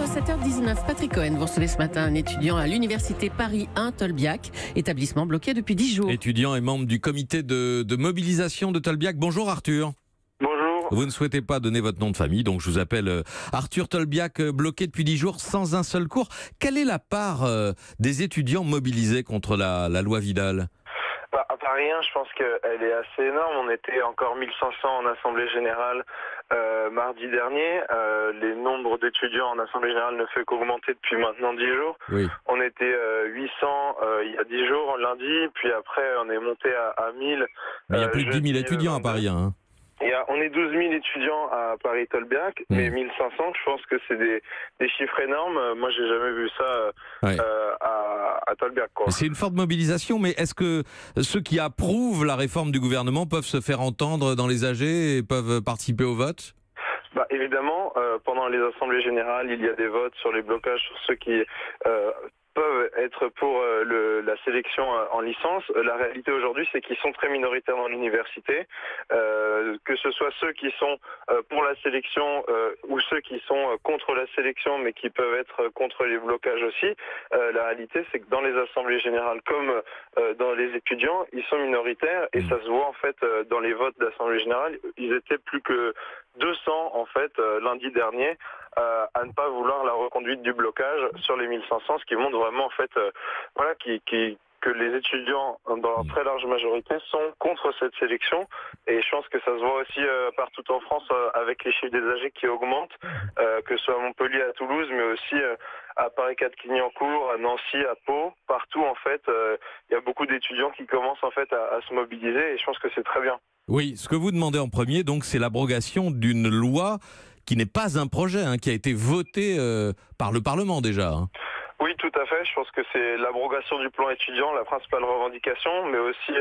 7h19, Patrick Cohen, vous recevez ce matin un étudiant à l'université Paris 1 Tolbiac, établissement bloqué depuis 10 jours. Étudiant et membre du comité de mobilisation de Tolbiac. Bonjour Arthur. Bonjour. Vous ne souhaitez pas donner votre nom de famille, donc je vous appelle Arthur Tolbiac, bloqué depuis 10 jours sans un seul cours. Quelle est la part des étudiants mobilisés contre la loi Vidal ? À Paris 1, je pense qu'elle est assez énorme. On était encore 1500 en Assemblée Générale mardi dernier. Les nombres d'étudiants en Assemblée Générale ne fait qu'augmenter depuis maintenant 10 jours. Oui. On était 800 il y a 10 jours, lundi, puis après on est monté à 1000. Mais il y a plus de 10 000 étudiants à Paris 1. Hein. On est 12 000 étudiants à Paris-Tolbiac, mais 1500, je pense que c'est des chiffres énormes. Moi, j'ai jamais vu ça à Tolbiac. C'est une forte mobilisation, mais est-ce que ceux qui approuvent la réforme du gouvernement peuvent se faire entendre dans les AG et peuvent participer au vote ? Évidemment, pendant les assemblées générales, il y a des votes sur les blocages, sur ceux qui peuvent être pour la sélection en licence. La réalité aujourd'hui, c'est qu'ils sont très minoritaires dans l'université, que ce soit ceux qui sont pour la sélection ou ceux qui sont contre la sélection, mais qui peuvent être contre les blocages aussi. La réalité, c'est que dans les assemblées générales, comme dans les étudiants, ils sont minoritaires et ça se voit en fait dans les votes d'assemblée générale. Ils étaient plus que 200 en fait lundi dernier à ne pas vouloir la reconduite du blocage sur les 1500, ce qui montre vraiment en fait que les étudiants dans leur très large majorité sont contre cette sélection, et je pense que ça se voit aussi partout en France avec les chiffres des AG qui augmentent, que ce soit à Montpellier, à Toulouse, mais aussi à Paris-4-Clignancourt, à Nancy, à Pau, partout en fait, il y a beaucoup d'étudiants qui commencent en fait à se mobiliser, et je pense que c'est très bien. Oui, ce que vous demandez en premier, donc, c'est l'abrogation d'une loi qui n'est pas un projet, qui a été voté par le Parlement déjà. Oui, tout à fait. Je pense que c'est l'abrogation du plan étudiant, la principale revendication, mais aussi,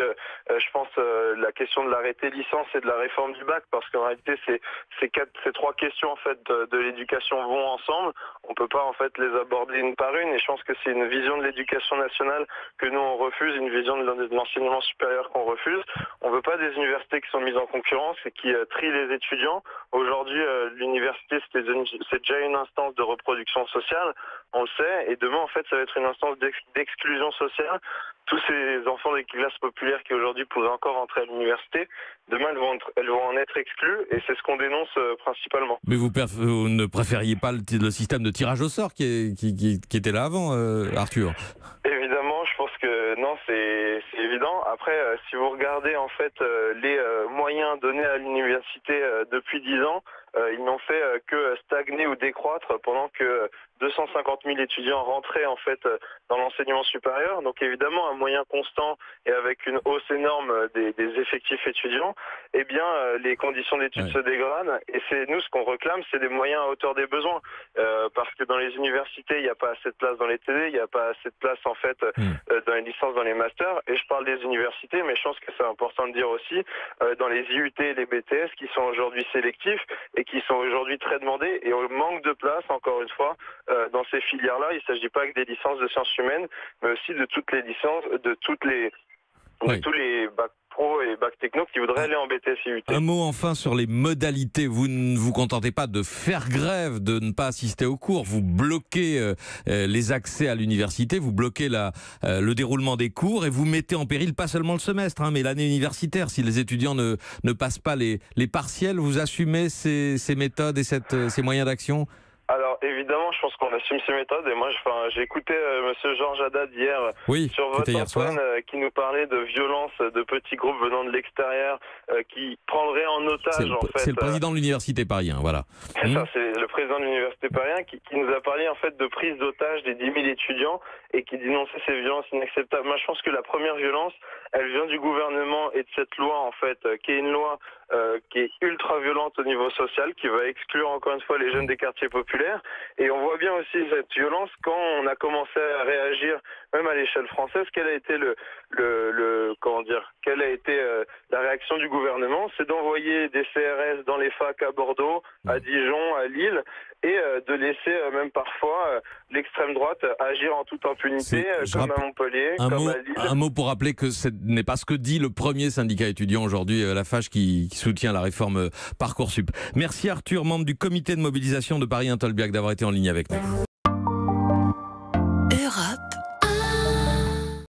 je pense, la question de l'arrêté licence et de la réforme du bac, parce qu'en réalité, ces trois questions en fait de l'éducation vont ensemble. On peut pas en fait les aborder une par une, et je pense que c'est une vision de l'éducation nationale que nous on refuse, une vision de l'enseignement supérieur qu'on refuse. On veut pas des universités qui sont mises en concurrence et qui trient les étudiants. Aujourd'hui, l'université c'est déjà une instance de reproduction sociale, on le sait, et demain en fait ça va être une instance d'exclusion sociale. Tous ces enfants des classes populaires qui aujourd'hui pourraient encore entrer à l'université, demain elles vont en être exclus, et c'est ce qu'on dénonce principalement. Mais vous ne préfériez pas le système de tirage au sort qui était là avant, Arthur ? Évidemment, je pense que non, c'est évident. Après, si vous regardez en fait les moyens donnés à l'université depuis 10 ans, ils n'ont fait que stagner ou décroître pendant que 250 000 étudiants rentraient en fait dans l'enseignement supérieur. Donc évidemment, un moyen constant et avec une hausse énorme des effectifs étudiants, eh bien les conditions d'études se dégradent. Et c'est nous ce qu'on réclame, c'est des moyens à hauteur des besoins, parce que dans les universités, il n'y a pas assez de place dans les TD, il n'y a pas assez de place en fait dans les licences, dans les masters. Et je parle des universités, mais je pense que c'est important de dire aussi dans les IUT et les BTS qui sont aujourd'hui sélectifs et qui sont aujourd'hui très demandés, et au manque de place, encore une fois, dans ces filières-là. Il ne s'agit pas que des licences de sciences humaines, mais aussi de toutes les licences, de tous les bacs pro et bacs techno qui voudraient aller en BTS IUT. Un mot enfin sur les modalités. Vous ne vous contentez pas de faire grève, de ne pas assister aux cours. Vous bloquez les accès à l'université, vous bloquez le déroulement des cours, et vous mettez en péril pas seulement le semestre, mais l'année universitaire. Si les étudiants ne passent pas les partiels, vous assumez ces méthodes et ces moyens d'action ? Alors évidemment, je pense qu'on assume ces méthodes, et moi j'ai écouté monsieur Georges Haddad hier sur votre antenne qui nous parlait de violence de petits groupes venant de l'extérieur qui prendraient en otage c'est le président de l'université Paris 1, voilà. C'est ça, c'est le président de l'université Paris 1 qui nous a parlé en fait de prise d'otage des 10 000 étudiants et qui dénonçait ces violences inacceptables. Moi je pense que la première violence, elle vient du gouvernement et de cette loi en fait qui est une loi qui est ultra violente au niveau social, qui va exclure encore une fois les jeunes des quartiers populaires. Et on voit bien aussi cette violence quand on a commencé à réagir, même à l'échelle française. Quel a été quelle a été la réaction du gouvernement? C'est d'envoyer des CRS dans les facs à Bordeaux, à Dijon, à Lille, et de laisser même parfois l'extrême droite agir en toute impunité, comme à Montpellier, comme à Lille. Un mot pour rappeler que ce n'est pas ce que dit le premier syndicat étudiant aujourd'hui, la FAGE, qui soutient la réforme Parcoursup. Merci Arthur, membre du comité de mobilisation de Paris-1 Tolbiac, d'avoir été en ligne avec nous.